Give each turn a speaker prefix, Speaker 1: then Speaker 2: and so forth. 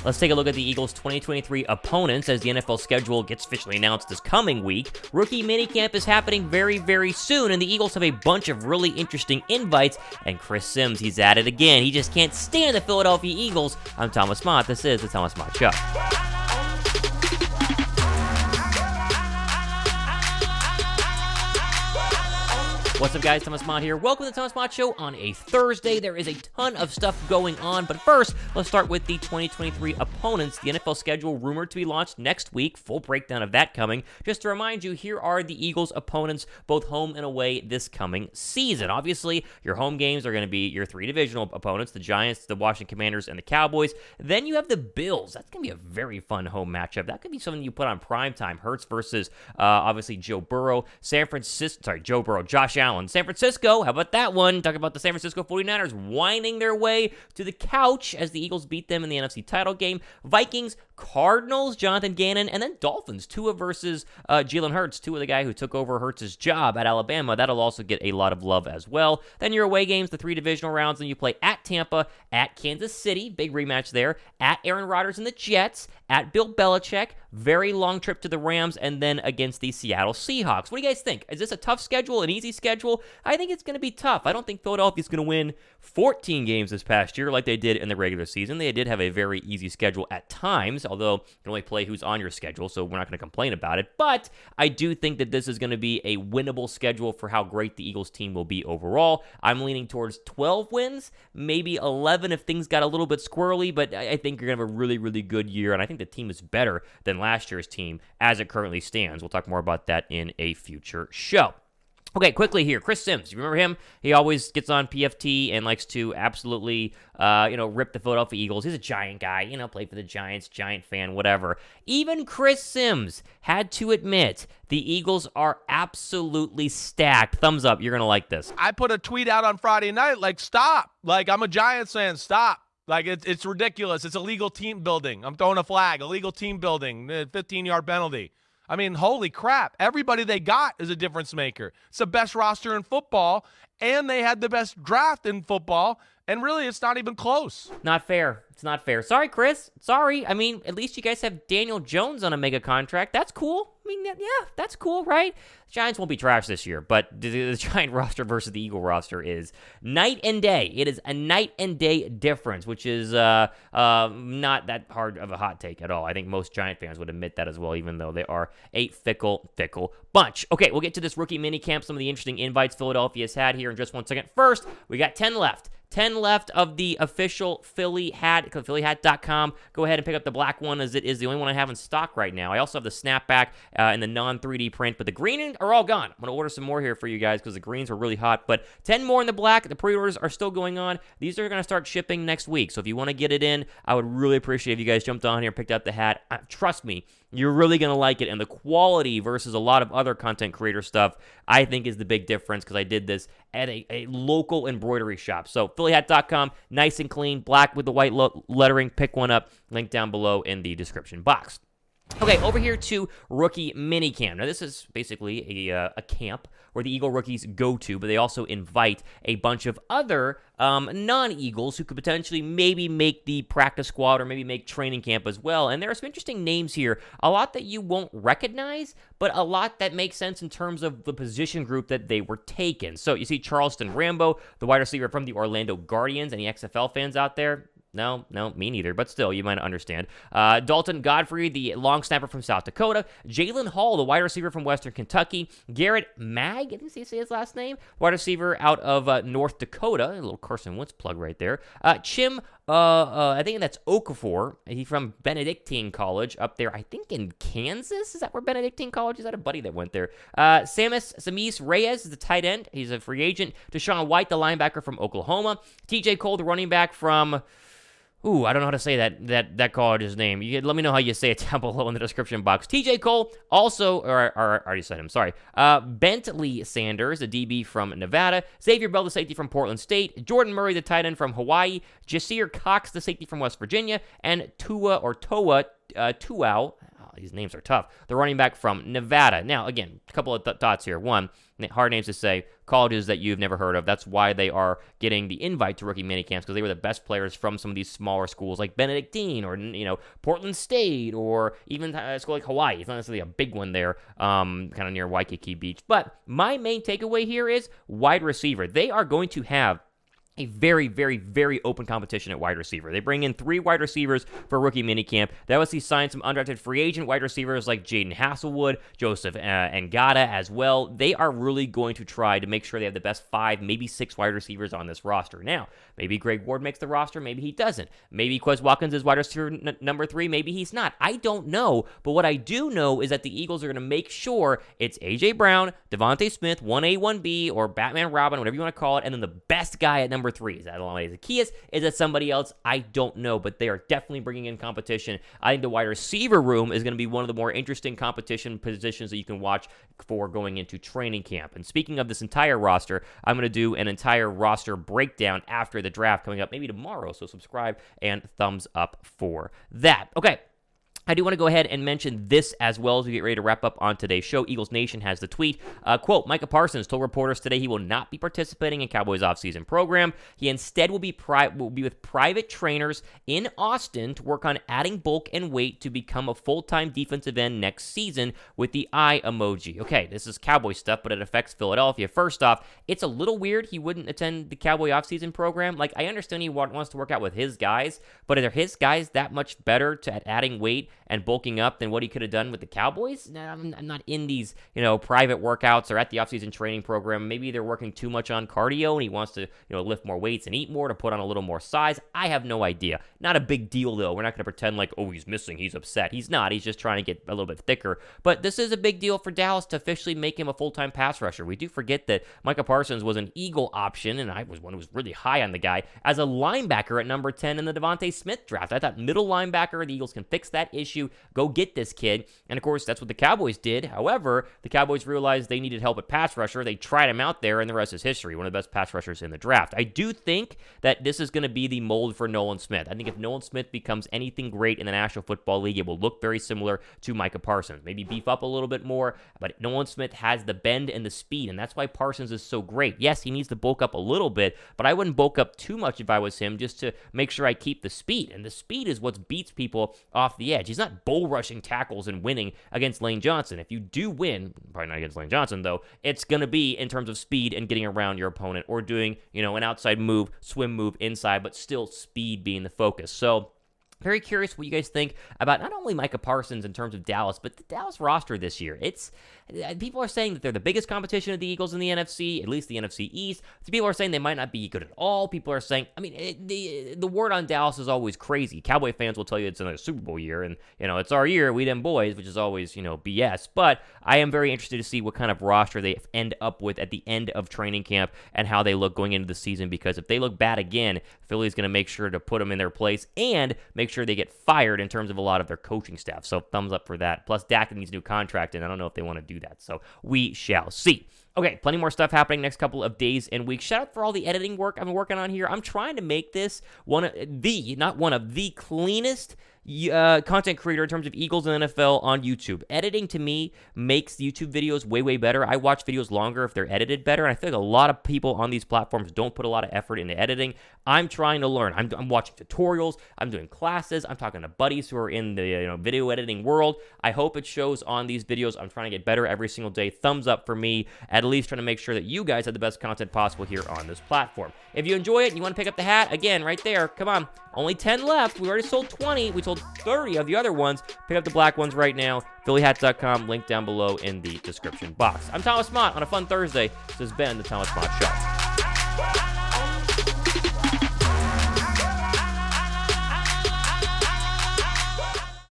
Speaker 1: Let's take a look at the Eagles' 2023 opponents as the NFL schedule gets officially announced this coming week. Rookie Minicamp is happening very, very soon, and the Eagles have a bunch of really interesting invites, and Chris Sims, he's at it again. He just can't stand the Philadelphia Eagles. I'm Thomas Mott. This is the Thomas Mott Show. What's up, guys? Thomas Mott here. Welcome to the Thomas Mott Show on a Thursday. There is a ton of stuff going on, but first, let's start with the 2023 opponents. The NFL schedule rumored to be launched next week. Full breakdown of that coming. Just to remind you, here are the Eagles' opponents, both home and away, this coming season. Obviously, your home games are going to be your three divisional opponents, the Giants, the Washington Commanders, and the Cowboys. Then you have the Bills. That's going to be a very fun home matchup. That could be something you put on primetime. Hurts versus, obviously, Joe Burrow. Josh Allen. San Francisco, how about that one? Talking about the San Francisco 49ers whining their way to the couch as the Eagles beat them in the NFC title game. Vikings, Cardinals, Jonathan Gannon, and then Dolphins. Tua versus Jalen Hurts. Tua, the guy who took over Hurts' job at Alabama. That'll also get a lot of love as well. Then your away games, the three divisional rounds, and you play at Tampa, at Kansas City, big rematch there, at Aaron Rodgers and the Jets, at Bill Belichick, very long trip to the Rams, and then against the Seattle Seahawks. What do you guys think? Is this a tough schedule, an easy schedule? I think it's going to be tough. I don't think Philadelphia's going to win 14 games this past year like they did in the regular season. They did have a very easy schedule at times, although you can only play who's on your schedule, so we're not going to complain about it. But I do think that this is going to be a winnable schedule for how great the Eagles team will be overall. I'm leaning towards 12 wins, maybe 11 if things got a little bit squirrely, but I think you're going to have a really, really good year, and I think the team is better than last year's team as it currently stands. We'll talk more about that in a future show. Okay, quickly here, Chris Sims. You remember him? He always gets on PFT and likes to absolutely, rip the Philadelphia Eagles. He's a Giant guy, played for the Giants, Giant fan, whatever. Even Chris Sims had to admit the Eagles are absolutely stacked. Thumbs up. You're going to like this.
Speaker 2: I put a tweet out on Friday night, stop. I'm a Giants fan, stop. It's ridiculous. It's illegal team building. I'm throwing a flag. Illegal team building. 15-yard penalty. I mean, holy crap. Everybody they got is a difference maker. It's the best roster in football, and they had the best draft in football, and really it's not even close.
Speaker 1: Not fair. It's not fair. Sorry, Chris. Sorry. I mean, at least you guys have Daniel Jones on a mega contract. That's cool. I mean, yeah, that's cool, right? The Giants won't be trash this year, but the Giant roster versus the Eagle roster is night and day. It is a night and day difference, which is not that hard of a hot take at all. I think most Giant fans would admit that as well, even though they are a fickle bunch. Okay, we'll get to this rookie minicamp, some of the interesting invites Philadelphia's had here in just 1 second. First, we got 10 left. 10 left of the official Philly hat, PhillyHat.com. Go ahead and pick up the black one, as it is the only one I have in stock right now. I also have the snapback in the non-3D print, but the green are all gone. I'm going to order some more here for you guys because the greens are really hot, but 10 more in the black. The pre-orders are still going on. These are going to start shipping next week, so if you want to get it in, I would really appreciate if you guys jumped on here and picked up the hat. Trust me, you're really going to like it, and the quality versus a lot of other content creator stuff, I think, is the big difference because I did this at a local embroidery shop. So PhillyHat.com, nice and clean, black with the white lettering. Pick one up, link down below in the description box. Okay, over here to Rookie Minicamp. Now, this is basically a camp where the Eagle rookies go to, but they also invite a bunch of other non-Eagles who could potentially maybe make the practice squad or maybe make training camp as well. And there are some interesting names here, a lot that you won't recognize, but a lot that makes sense in terms of the position group that they were taken. So you see Charleston Rambo, the wide receiver from the Orlando Guardians. Any XFL fans out there? No, me neither, but still, you might understand. Dalton Godfrey, the long snapper from South Dakota. Jalen Hall, the wide receiver from Western Kentucky. Garrett Mag, I think you say his last name, wide receiver out of North Dakota. A little Carson Wentz plug right there. Chim, I think that's Okafor. He's from Benedictine College up there, I think in Kansas. Is that where Benedictine College is? I had a buddy that went there. Samis Reyes is the tight end. He's a free agent. Deshaun White, the linebacker from Oklahoma. TJ Cole, the running back from... I don't know how to say that college's name. Let me know how you say it down below in the description box. TJ Cole, also, or I already said him, sorry. Bentley Sanders, a DB from Nevada. Xavier Bell, the safety from Portland State. Jordan Murray, the tight end from Hawaii. Jasir Cox, the safety from West Virginia. And Toa Tuau, these names are tough. The running back from Nevada. Now, again, a couple of thoughts here. One, hard names to say, colleges that you've never heard of. That's why they are getting the invite to rookie minicamps, because they were the best players from some of these smaller schools like Benedictine or, Portland State, or even a school like Hawaii. It's not necessarily a big one there, kind of near Waikiki Beach. But my main takeaway here is wide receiver. They are going to have a very, very, very open competition at wide receiver. They bring in 3 wide receivers for rookie minicamp. They obviously signed some undrafted free agent wide receivers like Jaden Hasselwood, Joseph Ngata as well. They are really going to try to make sure they have the best 5, maybe 6 wide receivers on this roster. Now, maybe Greg Ward makes the roster, maybe he doesn't. Maybe Quez Watkins is wide receiver number 3, maybe he's not. I don't know, but what I do know is that the Eagles are going to make sure it's A.J. Brown, Devontae Smith, 1A, 1B, or Batman Robin, whatever you want to call it, and then the best guy at number 3. Is that Alonso Zaccheaus? Is that somebody else? I don't know, but they are definitely bringing in competition. I think the wide receiver room is going to be one of the more interesting competition positions that you can watch for going into training camp. And speaking of this entire roster, I'm going to do an entire roster breakdown after the draft coming up maybe tomorrow, so subscribe and thumbs up for that. Okay. I do want to go ahead and mention this as well as we get ready to wrap up on today's show. Eagles Nation has the tweet. Quote, Micah Parsons told reporters today he will not be participating in Cowboys offseason program. He instead will be with private trainers in Austin to work on adding bulk and weight to become a full-time defensive end next season with the eye emoji. Okay, this is Cowboy stuff, but it affects Philadelphia. First off, it's a little weird he wouldn't attend the Cowboy offseason program. Like, I understand he wants to work out with his guys, but are his guys that much better at adding weight and bulking up than what he could have done with the Cowboys? I'm not in these, private workouts or at the offseason training program. Maybe they're working too much on cardio and he wants to, lift more weights and eat more to put on a little more size. I have no idea. Not a big deal, though. We're not going to pretend like, oh, he's missing, he's upset. He's not. He's just trying to get a little bit thicker. But this is a big deal for Dallas to officially make him a full-time pass rusher. We do forget that Micah Parsons was an Eagle option, and I was one who was really high on the guy, as a linebacker at number 10 in the Devontae Smith draft. I thought middle linebacker, the Eagles can fix that issue. Go get this kid. And, of course, that's what the Cowboys did. However, the Cowboys realized they needed help at pass rusher. They tried him out there, and the rest is history. One of the best pass rushers in the draft. I do think that this is going to be the mold for Nolan Smith. I think if Nolan Smith becomes anything great in the National Football League, it will look very similar to Micah Parsons. Maybe beef up a little bit more, but Nolan Smith has the bend and the speed, and that's why Parsons is so great. Yes, he needs to bulk up a little bit, but I wouldn't bulk up too much if I was him, just to make sure I keep the speed. And the speed is what beats people off the edge. He's not bull rushing tackles and winning against Lane Johnson. If you do win, probably not against Lane Johnson though, it's going to be in terms of speed and getting around your opponent, or doing, an outside move, swim move inside, but still speed being the focus. So very curious what you guys think about not only Micah Parsons in terms of Dallas, but the Dallas roster this year. People are saying that they're the biggest competition of the Eagles in the NFC, at least the NFC East. People are saying they might not be good at all. People are saying, the word on Dallas is always crazy. Cowboy fans will tell you it's another Super Bowl year, and, it's our year, we them boys, which is always, BS. But I am very interested to see what kind of roster they end up with at the end of training camp and how they look going into the season, because if they look bad again, Philly's going to make sure to put them in their place and make sure they get fired in terms of a lot of their coaching staff. So thumbs up for that. Plus, Dak needs a new contract, and I don't know if they want to do that. So we shall see. Okay, plenty more stuff happening next couple of days and weeks. Shout out for all the editing work I've been working on here. I'm trying to make this not one of the cleanest content creator in terms of Eagles and NFL on YouTube. Editing, to me, makes YouTube videos way, way better. I watch videos longer if they're edited better, and I feel like a lot of people on these platforms don't put a lot of effort into editing. I'm trying to learn. I'm watching tutorials. I'm doing classes. I'm talking to buddies who are in the video editing world. I hope it shows on these videos. I'm trying to get better every single day. Thumbs up for me, at least trying to make sure that you guys have the best content possible here on this platform. If you enjoy it and you want to pick up the hat, again, right there, come on. Only 10 left. We already sold 20. We sold 30 of the other ones. Pick up the black ones right now. PhillyHat.com, link down below in the description box. I'm Thomas Mott on a fun Thursday. This has been the Thomas Mott Show.